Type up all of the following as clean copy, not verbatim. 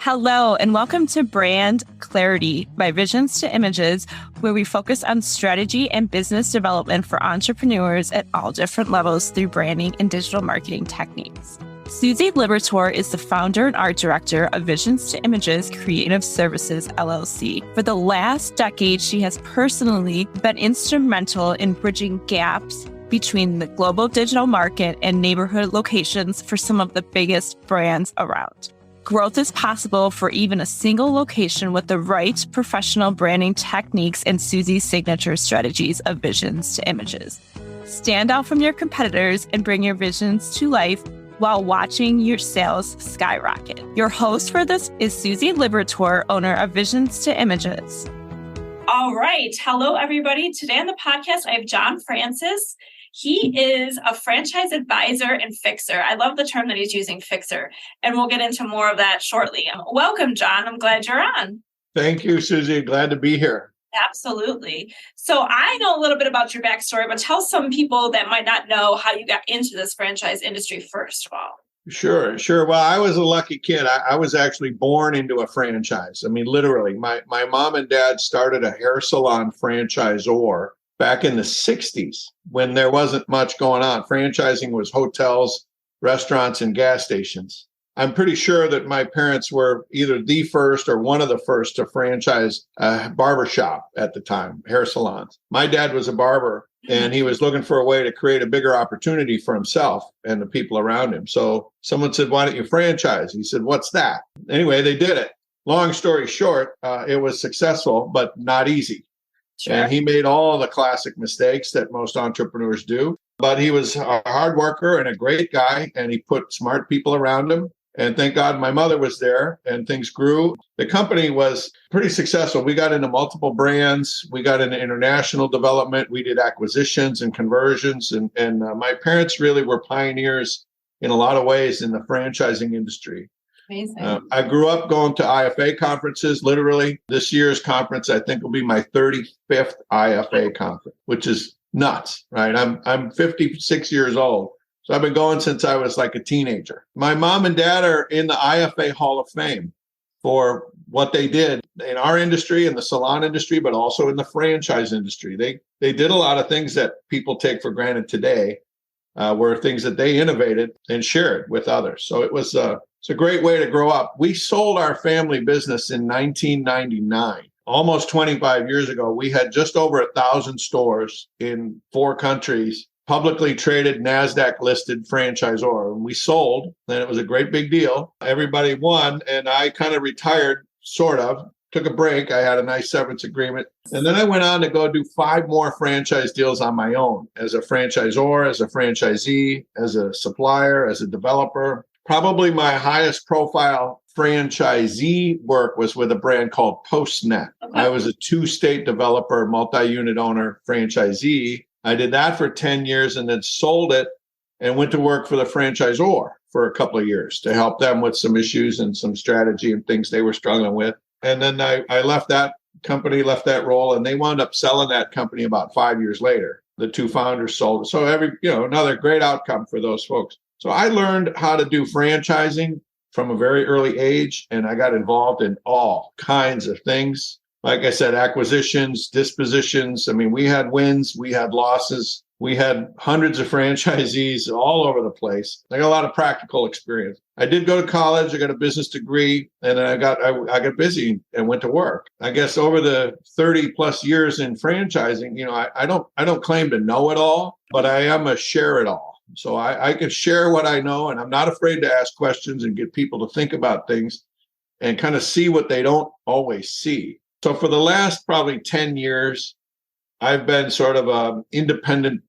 Hello, and welcome to Brand Clarity by Visions to Images, where we focus on strategy and business development for entrepreneurs at all different levels through branding and digital marketing techniques. Susie Liberatore is the founder and art director of Visions to Images Creative Services, LLC. For the last decade, she has personally been instrumental in bridging gaps between the global digital market and neighborhood locations for some of the biggest brands around. Growth is possible for even a single location with the right professional branding techniques and Susie's signature strategies of Visions to Images. Stand out from your competitors and bring your visions to life while watching your sales skyrocket. Your host for this is Susie Liberatore, owner of Visions to Images. All right. Hello, everybody. Today on the podcast, I have John Francis. He is a franchise advisor and fixer. I love the term that he's using, fixer, and we'll get into more of that shortly. Welcome, John. I'm glad you're on. Thank you, Susie. Glad to be here. Absolutely. So I know a little bit about your backstory, but tell some people that might not know how you got into this franchise industry first of all. Sure. Well, I was a lucky kid. I was actually born into a franchise. I mean, literally, my mom and dad started a hair salon franchisor back in the 60s when there wasn't much going on. Franchising was hotels, restaurants, and gas stations. I'm pretty sure that my parents were either the first or one of the first to franchise a barbershop at the time, hair salons. My dad was a barber, and he was looking for a way to create a bigger opportunity for himself and the people around him. So someone said, "Why don't you franchise?" He said, "What's that?" Anyway, they did it. Long story short, it was successful, but not easy. Sure. And he made all the classic mistakes that most entrepreneurs do. But he was a hard worker and a great guy, and he put smart people around him. And thank God my mother was there, and things grew. The company was pretty successful. We got into multiple brands. We got into international development. We did acquisitions and conversions. And my parents really were pioneers in a lot of ways in the franchising industry. Amazing. I grew up going to IFA conferences. Literally, this year's conference, I think, will be my 35th IFA conference, which is nuts, right? I'm 56 years old. So I've been going since I was like a teenager. My mom and dad are in the IFA Hall of Fame for what they did in our industry, in the salon industry, but also in the franchise industry. They did a lot of things that people take for granted today, were things that they innovated and shared with others. So it's a great way to grow up. We sold our family business in 1999. Almost 25 years ago, we had just over 1,000 stores in 4 countries, publicly traded, NASDAQ listed franchisor. And we sold, and it was a great big deal. Everybody won, and I kind of retired, sort of, took a break. I had a nice severance agreement. And then I went on to go do 5 more franchise deals on my own as a franchisor, as a franchisee, as a supplier, as a developer. Probably my highest profile franchisee work was with a brand called PostNet. Okay. I was a 2-state developer, multi-unit owner, franchisee. I did that for 10 years and then sold it and went to work for the franchisor for a couple of years to help them with some issues and some strategy and things they were struggling with. And then I left that company, left that role, and they wound up selling that company about 5 years later. The 2 founders sold it. So another great outcome for those folks. So I learned how to do franchising from a very early age, and I got involved in all kinds of things. Like I said, acquisitions, dispositions. I mean, we had wins, we had losses. We had hundreds of franchisees all over the place. I got a lot of practical experience. I did go to college. I got a business degree, and then I got busy and went to work. I guess over the 30 plus years in franchising, I don't claim to know it all, but I am a share it all. So I can share what I know, and I'm not afraid to ask questions and get people to think about things and kind of see what they don't always see. So for the last probably 10 years, I've been sort of an independent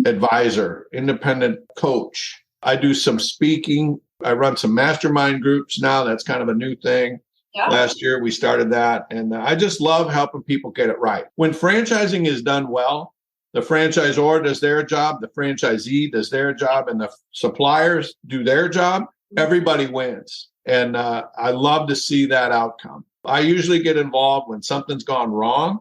advisor, independent coach. I do some speaking. I run some mastermind groups now. That's kind of a new thing. Yeah. Last year, we started that. And I just love helping people get it right. When franchising is done well, the franchisor does their job, the franchisee does their job, and the suppliers do their job. Everybody wins. And I love to see that outcome. I usually get involved when something's gone wrong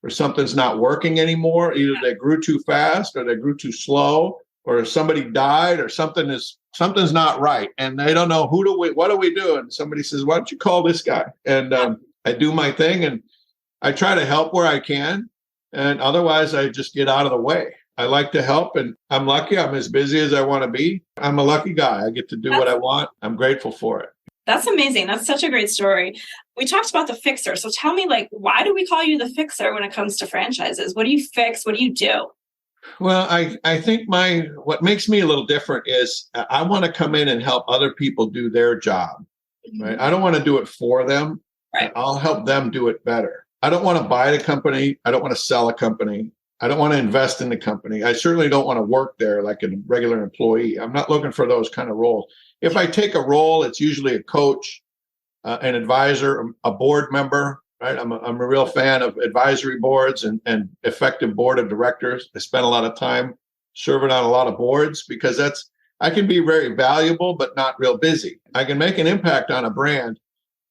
or something's not working anymore. Either they grew too fast or they grew too slow, or somebody died or something is something's not right, and they don't know what do we do? And somebody says, why don't you call this guy? And I do my thing, and I try to help where I can, and otherwise I just get out of the way. I like to help, and I'm lucky. I'm as busy as I want to be. I'm a lucky guy. I get to do what I want. I'm grateful for it. That's amazing. That's such a great story. We talked about the fixer. So tell me, why do we call you the fixer when it comes to franchises? What do you fix? What do you do? Well, I think what makes me a little different is I want to come in and help other people do their job. Right? I don't want to do it for them. Right. I'll help them do it better. I don't want to buy the company. I don't want to sell a company. I don't want to invest in the company. I certainly don't want to work there like a regular employee. I'm not looking for those kind of roles. If I take a role, it's usually a coach, an advisor, a board member, right? I'm a real fan of advisory boards and effective board of directors. I spend a lot of time serving on a lot of boards because I can be very valuable, but not real busy. I can make an impact on a brand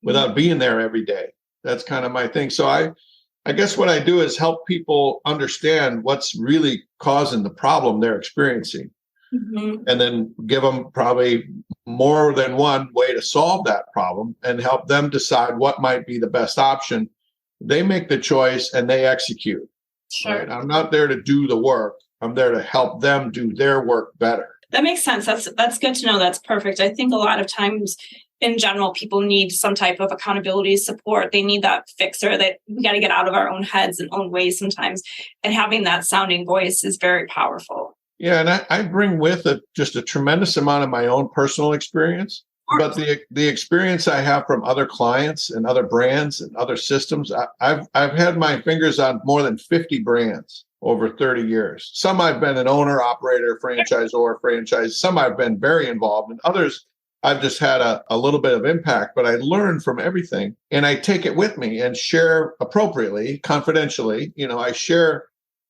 without being there every day. That's kind of my thing. So I guess what I do is help people understand what's really causing the problem they're experiencing, and then give them probably more than one way to solve that problem and help them decide what might be the best option. They make the choice and they execute. Sure. Right? I'm not there to do the work. I'm there to help them do their work better. That makes sense. That's good to know. That's perfect. I think a lot of times in general, people need some type of accountability support. They need that fixer that we got to get out of our own heads and own ways sometimes. And having that sounding voice is very powerful. Yeah. And I bring with it just a tremendous amount of my own personal experience, but the experience I have from other clients and other brands and other systems. I've had my fingers on more than 50 brands over 30 years. Some I've been an owner, operator, franchisor, franchise. Some I've been very involved in. Others I've just had a little bit of impact, but I learn from everything and I take it with me and share appropriately, confidentially. I share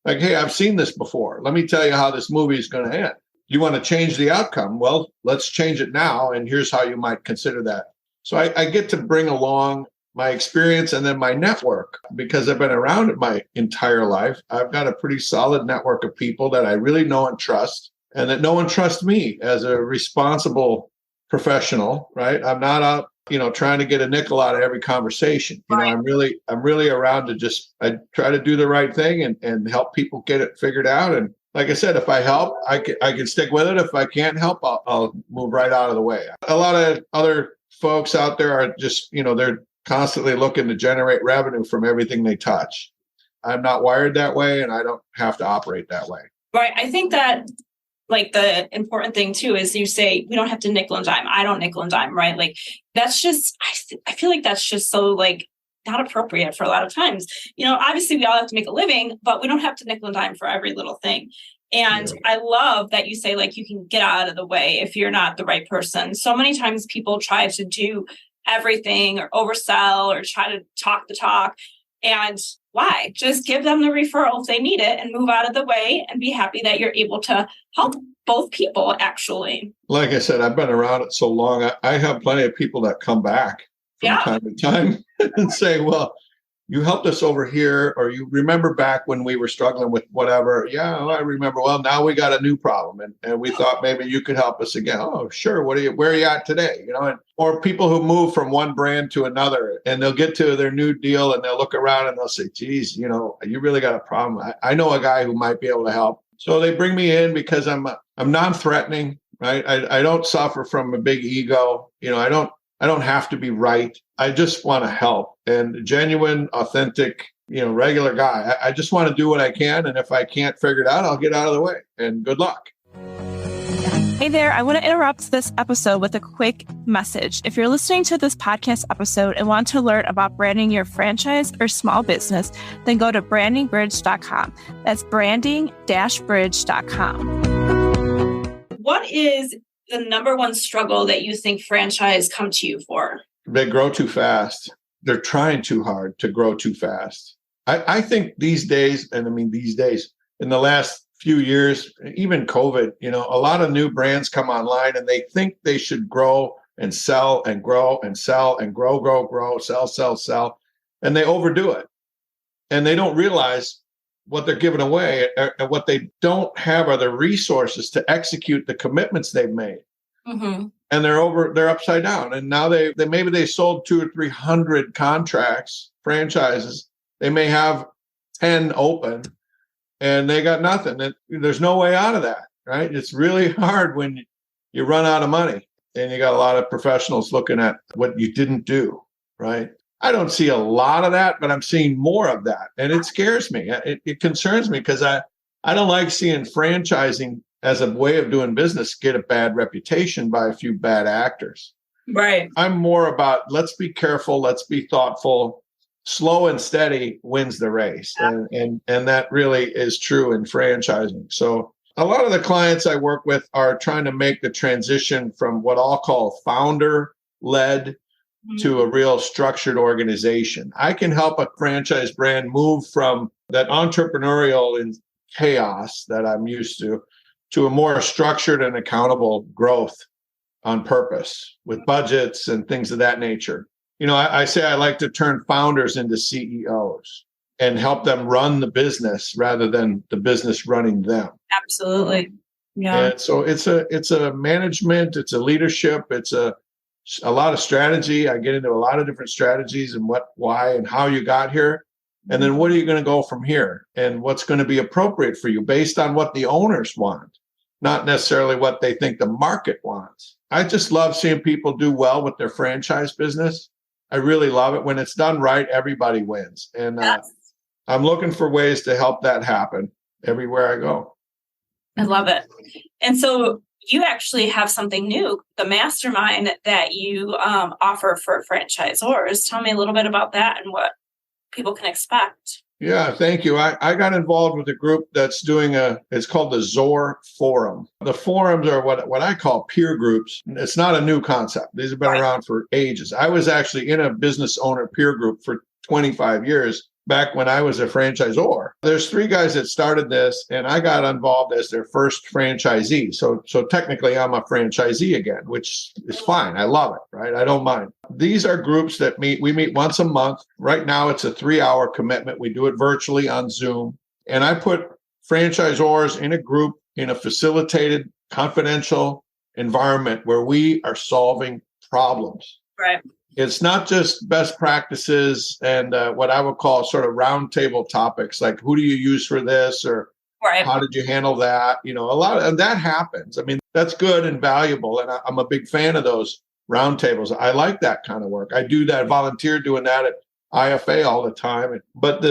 like, hey, I've seen this before. Let me tell you how this movie is going to end. You want to change the outcome? Well, let's change it now. And here's how you might consider that. So I get to bring along my experience and then my network because I've been around it my entire life. I've got a pretty solid network of people that I really know and trust, and that no one trusts me as a responsible professional, right? I'm not out, trying to get a nickel out of every conversation. I'm really around to I try to do the right thing and help people get it figured out. And like I said, if I help, I can stick with it. If I can't help, I'll move right out of the way. A lot of other folks out there are just, they're constantly looking to generate revenue from everything they touch. I'm not wired that way, and I don't have to operate that way. Right. I think that the important thing too is you say we don't have to nickel and dime. I don't nickel and dime, right? That's just, I feel like that's just so not appropriate for a lot of times. Obviously we all have to make a living, but we don't have to nickel and dime for every little thing. And I love that you say you can get out of the way if you're not the right person. So many times people try to do everything or oversell or try to talk the talk. And why? Just give them the referral if they need it and move out of the way and be happy that you're able to help both people, actually. Like I said, I've been around it so long. I have plenty of people that come back from time to time and say, well, you helped us over here, or you remember back when we were struggling with whatever. Yeah, I remember. Well, now we got a new problem, and we thought maybe you could help us again. Oh, sure. Where are you at today? Or people who move from one brand to another, and they'll get to their new deal, and they'll look around and they'll say, geez, you really got a problem. I know a guy who might be able to help. So they bring me in because I'm non-threatening, right? I don't suffer from a big ego. I don't have to be right. I just want to help, and genuine, authentic, regular guy. I just want to do what I can. And if I can't figure it out, I'll get out of the way, and good luck. Hey there, I want to interrupt this episode with a quick message. If you're listening to this podcast episode and want to learn about branding your franchise or small business, then go to brandingbridge.com. That's branding-bridge.com. What is the number one struggle that you think franchise come to you for? They grow too fast. They're trying too hard to grow too fast. I think these days, in the last few years, even COVID, a lot of new brands come online and they think they should grow and sell and grow and sell and grow, sell. And they overdo it. And they don't realize what they're giving away, and what they don't have are the resources to execute the commitments they've made. and they're upside down. And now they maybe they sold 200 or 300 contracts, franchises. They may have 10 open, and they got nothing. There's no way out of that, right? It's really hard when you run out of money and you got a lot of professionals looking at what you didn't do, right? I don't see a lot of that, but I'm seeing more of that. And it scares me. It concerns me because I don't like seeing franchising as a way of doing business get a bad reputation by a few bad actors. Right. I'm more about let's be careful, let's be thoughtful. Slow and steady wins the race. And that really is true in franchising. So a lot of the clients I work with are trying to make the transition from what I'll call founder-led to a real structured organization. I can help a franchise brand move from that entrepreneurial and chaos that I'm used to a more structured and accountable growth on purpose with budgets and things of that nature. I say I like to turn founders into CEOs and help them run the business rather than the business running them. Absolutely. Yeah. And so it's a management, it's a leadership, it's a lot of strategy. I get into a lot of different strategies and what, why, and how you got here. And then what are you going to go from here? And what's going to be appropriate for you based on what the owners want, not necessarily what they think the market wants. I just love seeing people do well with their franchise business. I really love it. When it's done right, everybody wins. And I'm looking for ways to help that happen everywhere I go. I love it. And so you actually have something new, the mastermind that you offer for franchisors. Tell me a little bit about that and what people can expect. Yeah, thank you. I got involved with a group that's doing it's called the ZOR Forum. The forums are what I call peer groups. It's not a new concept. These have been around for ages. I was actually in a business owner peer group for 25 years back when I was a franchisor. There's 3 guys that started this, and I got involved as their first franchisee. So technically I'm a franchisee again, which is fine. I love it, right? I don't mind. These are groups that meet. We meet once a month. Right now it's a 3-hour commitment. We do it virtually on Zoom. And I put franchisors in a group in a facilitated, confidential environment where we are solving problems. Right. It's not just best practices and what I would call sort of roundtable topics, like who do you use for this or how did you handle that? A lot of that happens. I mean, that's good and valuable. And I'm a big fan of those roundtables. I like that kind of work. I do that, volunteer doing that at IFA all the time. But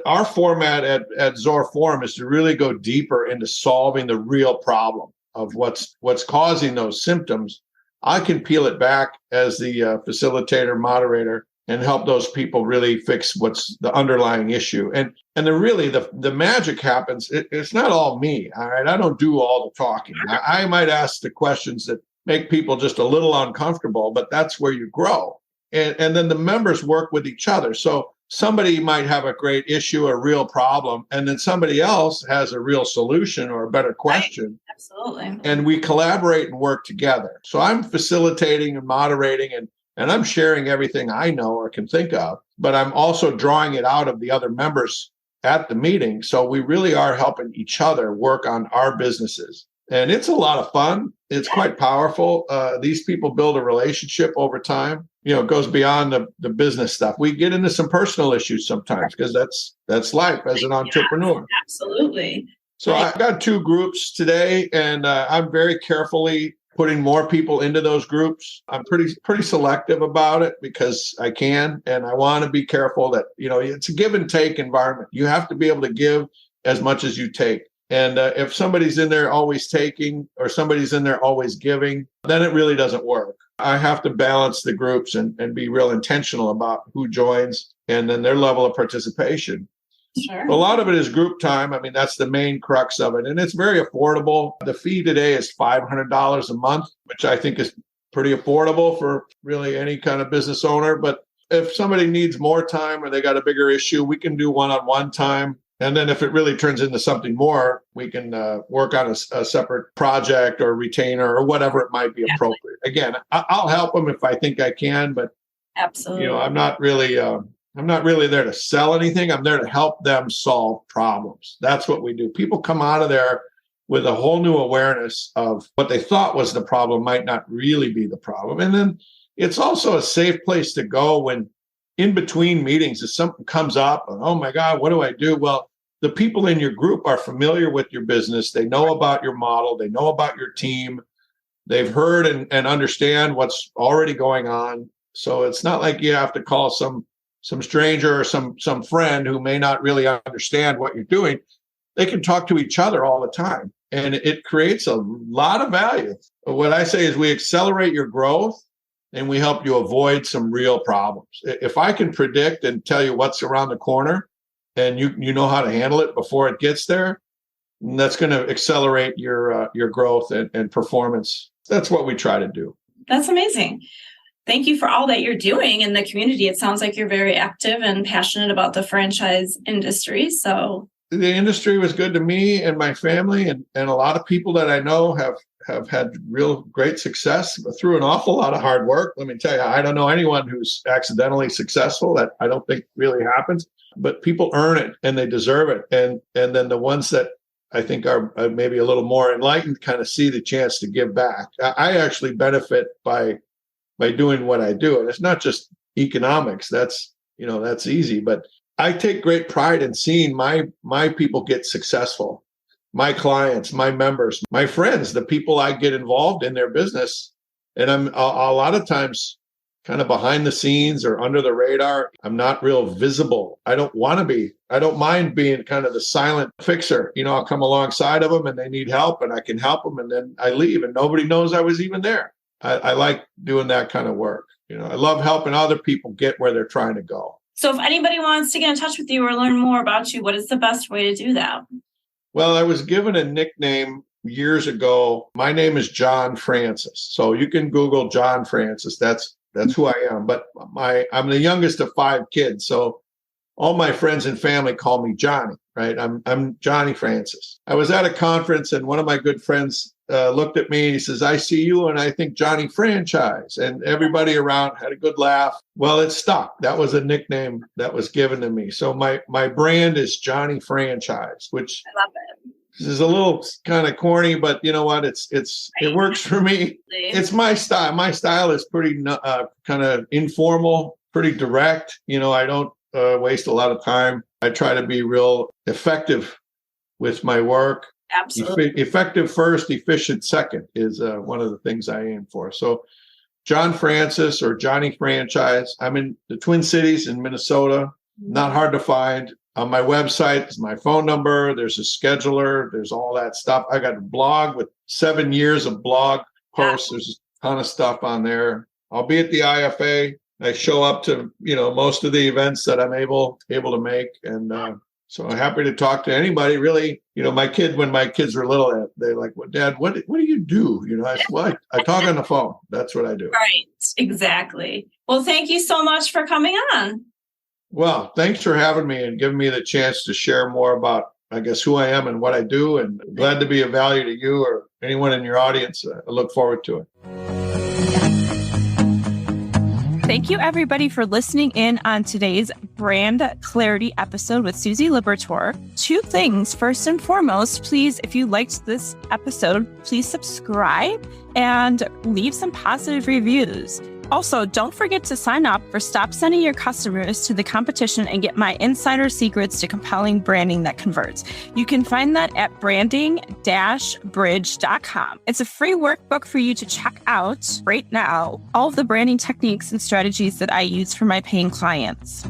our format at ZOR Forum is to really go deeper into solving the real problem of what's causing those symptoms. I can peel it back as the facilitator, moderator, and help those people really fix what's the underlying issue. And the magic happens. It's not all me. All right. I don't do all the talking. I might ask the questions that make people just a little uncomfortable, but that's where you grow. And then the members work with each other. So somebody might have a great issue, a real problem, and then somebody else has a real solution or a better question. Right. Absolutely. And we collaborate and work together. So I'm facilitating and moderating and I'm sharing everything I know or can think of, but I'm also drawing it out of the other members at the meeting. So we really are helping each other work on our businesses. And it's a lot of fun. It's quite powerful. These people build a relationship over time. It goes beyond the business stuff. We get into some personal issues sometimes because that's life as an entrepreneur. Yeah, absolutely. So I've got 2 groups today, and I'm very carefully putting more people into those groups. I'm pretty selective about it because I can, and I want to be careful that, it's a give and take environment. You have to be able to give as much as you take. And if somebody's in there always taking or somebody's in there always giving, then it really doesn't work. I have to balance the groups and be real intentional about who joins and then their level of participation. Sure. A lot of it is group time. I mean, that's the main crux of it. And it's very affordable. The fee today is $500 a month, which I think is pretty affordable for really any kind of business owner. But if somebody needs more time or they got a bigger issue, we can do one-on-one time. And then if it really turns into something more, we can work on a separate project or retainer or whatever it might be appropriate. Again, I'll help them if I think I can, but absolutely, I'm not really there to sell anything. I'm there to help them solve problems. That's what we do. People come out of there with a whole new awareness of what they thought was the problem might not really be the problem. And then it's also a safe place to go when in between meetings, if something comes up, and, oh my God, what do I do? Well, the people in your group are familiar with your business. They know about your model. They know about your team. They've heard and understand what's already going on. So it's not like you have to call some stranger or some friend who may not really understand what you're doing. They can talk to each other all the time. And it creates a lot of value. What I say is we accelerate your growth and we help you avoid some real problems. If I can predict and tell you what's around the corner and you know how to handle it before it gets there, that's going to accelerate your growth and performance. That's what we try to do. That's amazing. Thank you for all that you're doing in the community. It sounds like you're very active and passionate about the franchise industry. So the industry was good to me and my family, and a lot of people that I know have had real great success through an awful lot of hard work. Let me tell you, I don't know anyone who's accidentally successful. That I don't think really happens, but people earn it and they deserve it. And then the ones that I think are maybe a little more enlightened kind of see the chance to give back. I actually benefit by doing what I do. And it's not just economics. That's easy, but I take great pride in seeing my people get successful, my clients, my members, my friends, the people I get involved in their business. And I'm a lot of times kind of behind the scenes or under the radar. I'm not real visible. I don't want to be. I don't mind being kind of the silent fixer. I'll come alongside of them and they need help and I can help them. And then I leave and nobody knows I was even there. I like doing that kind of work. I love helping other people get where they're trying to go. So if anybody wants to get in touch with you or learn more about you, what is the best way to do that? Well, I was given a nickname years ago. My name is John Francis. So you can Google John Francis. That's who I am. But I'm the youngest of 5 kids. So all my friends and family call me Johnny, right? I'm Johnny Francis. I was at a conference and one of my good friends looked at me and he says, I see you and I think Johnny Franchise. And everybody around had a good laugh. Well, it stuck. That was a nickname that was given to me. So my brand is Johnny Franchise, which I love it. Is a little kind of corny, but you know what? It works for me. It's my style. My style is pretty kind of informal, pretty direct. I don't waste a lot of time. I try to be real effective with my work. Absolutely. Effective first, efficient second is one of the things I aim for. So John Francis or Johnny Franchise. I'm in the Twin Cities in Minnesota. Not hard to find. On my website is my phone number. There's a scheduler. There's all that stuff. I got a blog with 7 years of blog posts. There's a ton of stuff on there. I'll be at the IFA. I show up to, most of the events that I'm able to make. And so I'm happy to talk to anybody really. When my kids were little, they're like, well, Dad, what do you do? I said, well, I talk on the phone. That's what I do. Right. Exactly. Well, thank you so much for coming on. Well, thanks for having me and giving me the chance to share more about, I guess, who I am and what I do. And glad to be of value to you or anyone in your audience. I look forward to it. Thank you, everybody, for listening in on today's Brand Clarity episode with Susie Liberatore. 2 things. First and foremost, please, if you liked this episode, please subscribe and leave some positive reviews. Also, don't forget to sign up for Stop Sending Your Customers to the Competition and get my insider secrets to compelling branding that converts. You can find that at branding-bridge.com. It's a free workbook for you to check out right now. All of the branding techniques and strategies that I use for my paying clients.